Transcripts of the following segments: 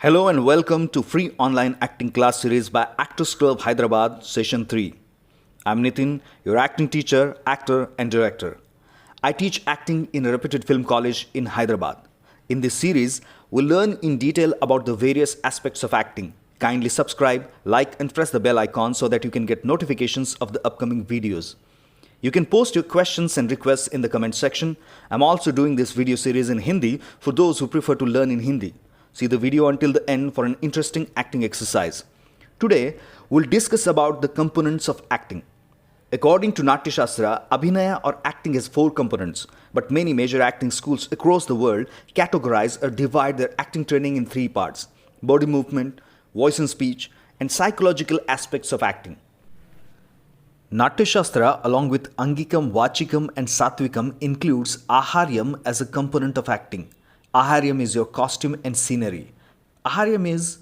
Hello and welcome to free online acting class series by Actors Club Hyderabad Session 3. I'm Nitin, your acting teacher, actor and director. I teach acting in a reputed film college in Hyderabad. In this series, we'll learn in detail about the various aspects of acting. Kindly subscribe, like and press the bell icon so that you can get notifications of the upcoming videos. You can post your questions and requests in the comment section. I'm also doing this video series in Hindi for those who prefer to learn in Hindi. See the video until the end for an interesting acting exercise. Today, we'll discuss about the components of acting. According to Natyashastra, Abhinaya or acting has 4 components, but many major acting schools across the world categorize or divide their acting training in 3 parts: body movement, voice and speech, and psychological aspects of acting. Natyashastra, along with Angikam, Vachikam, and Satvikam, includes Aharyam as a component of acting. Aharyam is your costume and scenery. Aharyam is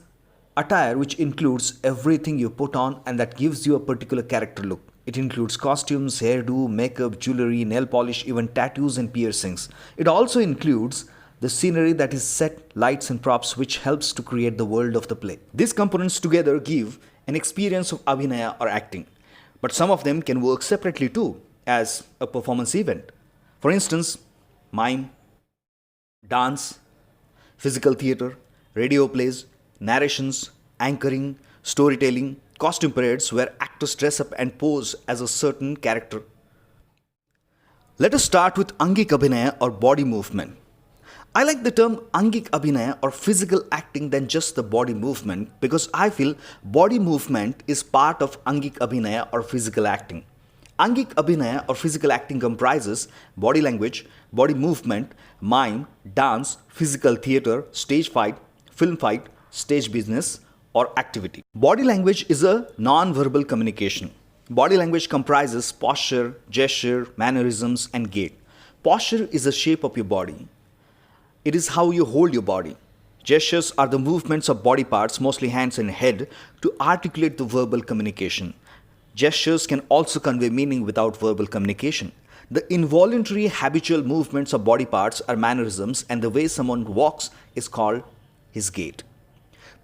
attire which includes everything you put on and that gives you a particular character look. It includes costumes, hairdo, makeup, jewelry, nail polish, even tattoos and piercings. It also includes the scenery that is set, lights and props which helps to create the world of the play. These components together give an experience of Abhinaya or acting. But some of them can work separately too as a performance event. For instance, mime, dance, physical theatre, radio plays, narrations, anchoring, storytelling, costume parades where actors dress up and pose as a certain character. Let us start with Angik Abhinaya or body movement. I like the term Angik Abhinaya or physical acting than just the body movement because I feel body movement is part of Angik Abhinaya or physical acting. Angik Abhinaya or physical acting comprises body language, body movement, mime, dance, physical theatre, stage fight, film fight, stage business or activity. Body language is a non-verbal communication. Body language comprises posture, gesture, mannerisms and gait. Posture is the shape of your body. It is how you hold your body. Gestures are the movements of body parts, mostly hands and head, to articulate the verbal communication. Gestures can also convey meaning without verbal communication. The involuntary habitual movements of body parts are mannerisms, and the way someone walks is called his gait.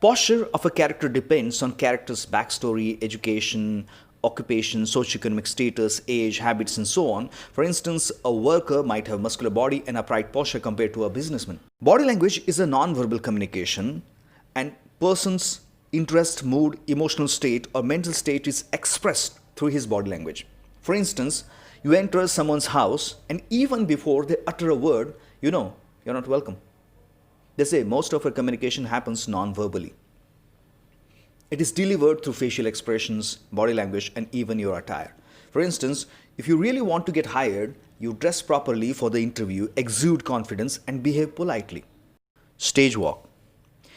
Posture of a character depends on character's backstory, education, occupation, socioeconomic status, age, habits, and so on. For instance, a worker might have muscular body and upright posture compared to a businessman. Body language is a non-verbal communication, and person's interest, mood, emotional state, or mental state is expressed through his body language. For instance, you enter someone's house and even before they utter a word, you know you're not welcome. They say most of our communication happens non-verbally. It is delivered through facial expressions, body language, and even your attire. For instance, if you really want to get hired, you dress properly for the interview, exude confidence, and behave politely. Stage walk.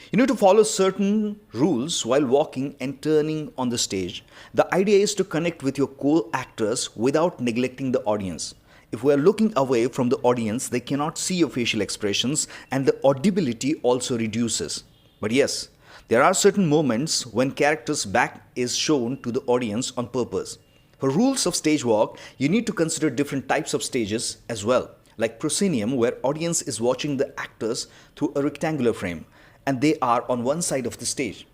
You need to follow certain rules while walking and turning on the stage. The idea is to connect with your co-actors without neglecting the audience. If we are looking away from the audience, they cannot see your facial expressions and the audibility also reduces. But yes, there are certain moments when character's back is shown to the audience on purpose. For rules of stage walk, you need to consider different types of stages as well, like proscenium, where audience is watching the actors through a rectangular frame and they are on one side of the stage.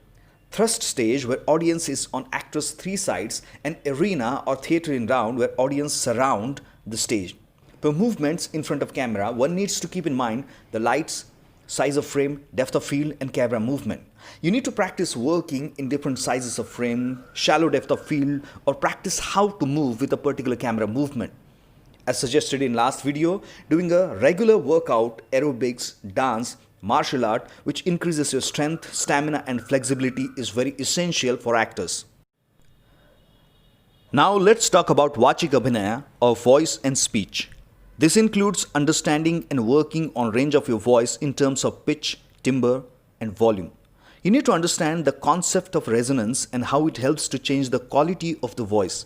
Thrust stage, where audience is on actors' 3 sides, and arena or theatre in round, where audience surround the stage. For movements in front of camera, one needs to keep in mind the lights, size of frame, depth of field, and camera movement. You need to practice working in different sizes of frame, shallow depth of field, or practice how to move with a particular camera movement. As suggested in last video, doing a regular workout, aerobics, dance, martial art, which increases your strength, stamina, and flexibility, is very essential for actors. Now let's talk about Vachika Abhinaya or voice and speech. This includes understanding and working on range of your voice in terms of pitch, timbre, and volume. You need to understand the concept of resonance and how it helps to change the quality of the voice.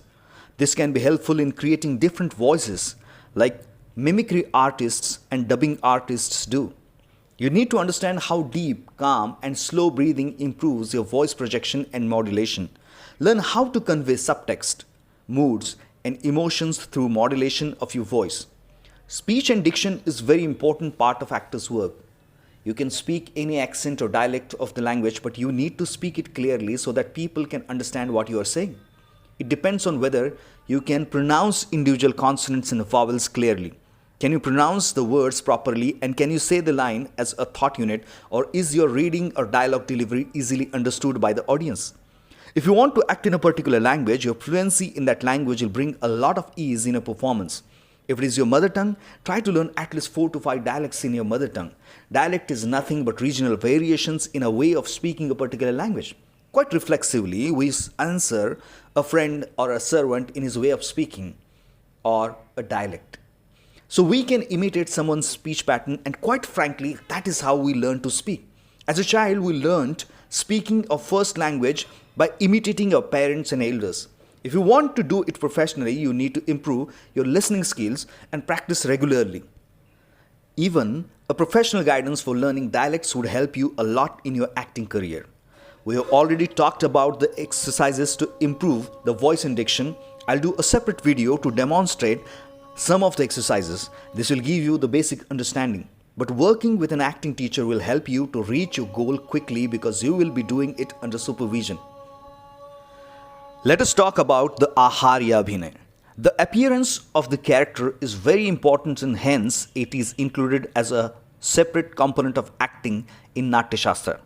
This can be helpful in creating different voices like mimicry artists and dubbing artists do. You need to understand how deep, calm, and slow breathing improves your voice projection and modulation. Learn how to convey subtext, moods, and emotions through modulation of your voice. Speech and diction is a very important part of actors' work. You can speak any accent or dialect of the language, but you need to speak it clearly so that people can understand what you are saying. It depends on whether you can pronounce individual consonants and vowels clearly. Can you pronounce the words properly, and can you say the line as a thought unit, or is your reading or dialogue delivery easily understood by the audience? If you want to act in a particular language, your fluency in that language will bring a lot of ease in a performance. If it is your mother tongue, try to learn at least 4 to 5 dialects in your mother tongue. Dialect is nothing but regional variations in a way of speaking a particular language. Quite reflexively, we answer a friend or a servant in his way of speaking, or a dialect. So we can imitate someone's speech pattern, and quite frankly, that is how we learn to speak. As a child, we learned speaking our first language by imitating our parents and elders. If you want to do it professionally, you need to improve your listening skills and practice regularly. Even a professional guidance for learning dialects would help you a lot in your acting career. We have already talked about the exercises to improve the voice and diction. I'll do a separate video to demonstrate some of the exercises. This will give you the basic understanding. But working with an acting teacher will help you to reach your goal quickly because you will be doing it under supervision. Let us talk about the Aharya Abhinaya. The appearance of the character is very important, and hence it is included as a separate component of acting in Natyashastra.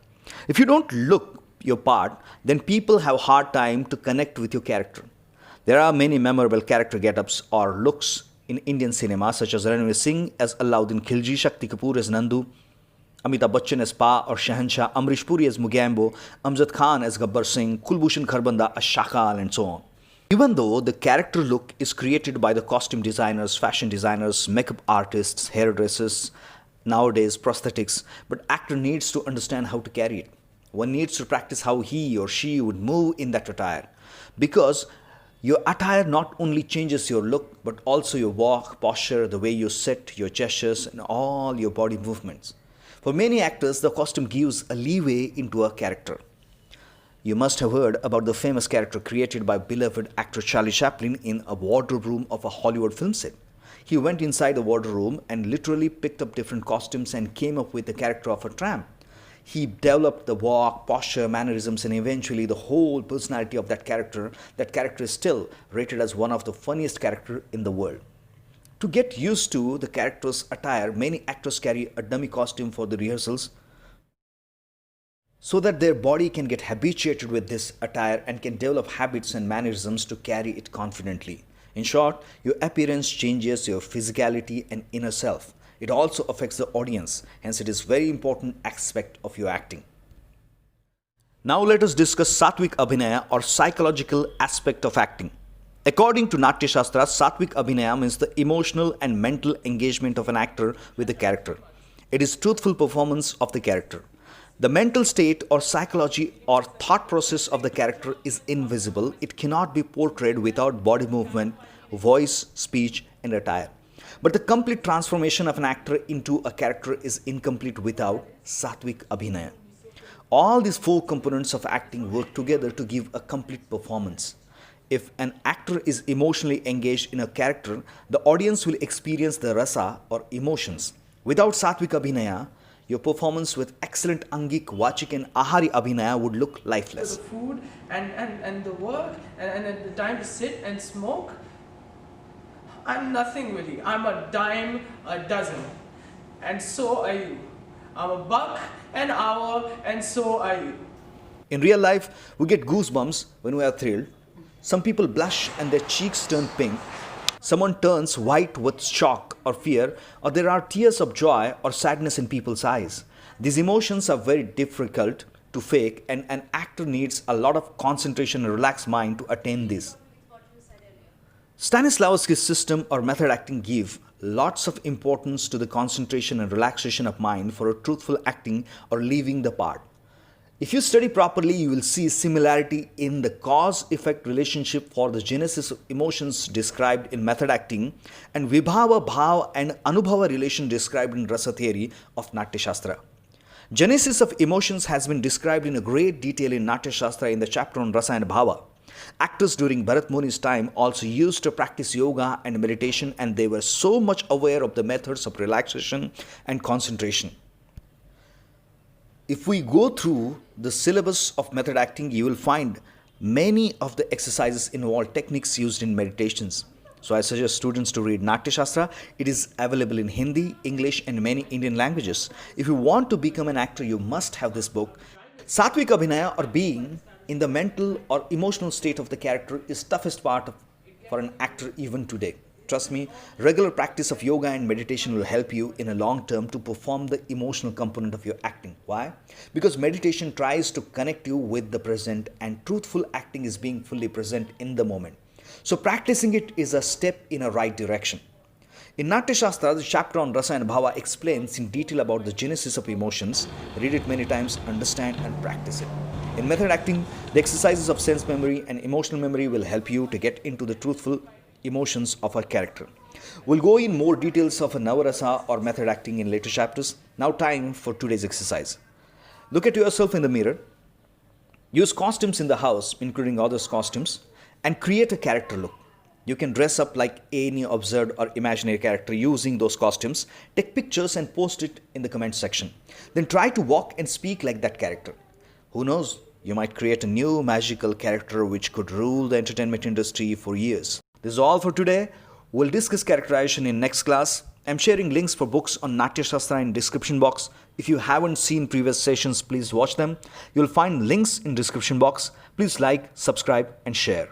If you don't look your part, then people have a hard time to connect with your character. There are many memorable character get-ups or looks in Indian cinema, such as Singh as Alauddin Khilji, Shakti Kapoor as Nandu, Amitabh Bachchan as Pa or Shahenshah, Amrish Puri as Mogambo, Amjad Khan as Gabbar Singh, Kulbhushan Kharbanda as Shakal, and so on. Even though the character look is created by the costume designers, fashion designers, makeup artists, hairdressers, nowadays prosthetics, but actor needs to understand how to carry it. One needs to practice how he or she would move in that attire, because your attire not only changes your look, but also your walk, posture, the way you sit, your gestures, and all your body movements. For many actors, the costume gives a leeway into a character. You must have heard about the famous character created by beloved actor Charlie Chaplin in a wardrobe room of a Hollywood film set. He went inside the wardrobe room and literally picked up different costumes and came up with the character of a tramp. He developed the walk, posture, mannerisms, and eventually the whole personality of that character. That character is still rated as one of the funniest characters in the world. To get used to the character's attire, many actors carry a dummy costume for the rehearsals so that their body can get habituated with this attire and can develop habits and mannerisms to carry it confidently. In short, your appearance changes your physicality and inner self. It also affects the audience, hence it is a very important aspect of your acting. Now let us discuss Satvik Abhinaya, or psychological aspect of acting. According to Natyashastra, Satvik Abhinaya means the emotional and mental engagement of an actor with the character. It is truthful performance of the character. The mental state or psychology or thought process of the character is invisible. It cannot be portrayed without body movement, voice, speech, and attire. But the complete transformation of an actor into a character is incomplete without Satvik Abhinaya. All these 4 components of acting work together to give a complete performance. If an actor is emotionally engaged in a character, the audience will experience the Rasa or emotions. Without Satvik Abhinaya, your performance with excellent Angik, Vachika, and Aharya Abhinaya would look lifeless. The food and the work and the time to sit and smoke, I'm nothing really. I'm a dime a dozen. And so are you. I'm a buck an hour, and so are you. In real life, we get goosebumps when we are thrilled. Some people blush and their cheeks turn pink. Someone turns white with shock or fear, or there are tears of joy or sadness in people's eyes. These emotions are very difficult to fake, and an actor needs a lot of concentration and relaxed mind to attain this. Stanislavski's system or method acting give lots of importance to the concentration and relaxation of mind for a truthful acting or leaving the part. If you study properly, you will see similarity in the cause-effect relationship for the genesis of emotions described in method acting and Vibhava, Bhava and Anubhava relation described in Rasa theory of Natyashastra. Genesis of emotions has been described in a great detail in Natyashastra in the chapter on Rasa and Bhava. Actors during Bharat Muni's time also used to practice yoga and meditation, and they were so much aware of the methods of relaxation and concentration. If we go through the syllabus of method acting, you will find many of the exercises involve techniques used in meditations. So I suggest students to read Natyashastra. It is available in Hindi, English, and many Indian languages. If you want to become an actor, you must have this book. Satvika Abhinaya, or being in the mental or emotional state of the character, is toughest part for an actor even today. Trust me, regular practice of yoga and meditation will help you in a long term to perform the emotional component of your acting. Why? Because meditation tries to connect you with the present, and truthful acting is being fully present in the moment. So practicing it is a step in a right direction. In Natyashastra, the chapter on Rasa and Bhava explains in detail about the genesis of emotions. Read it many times, understand and practice it. In method acting, the exercises of sense memory and emotional memory will help you to get into the truthful emotions of a character. We'll go in more details of a Navarasa or method acting in later chapters. Now time for today's exercise. Look at yourself in the mirror. Use costumes in the house, including others' costumes, and create a character look. You can dress up like any observed or imaginary character using those costumes. Take pictures and post it in the comment section. Then try to walk and speak like that character. Who knows, you might create a new magical character which could rule the entertainment industry for years. This is all for today. We'll discuss characterization in next class. I'm sharing links for books on Natyashastra in description box. If you haven't seen previous sessions, please watch them. You'll find links in description box. Please like, subscribe and share.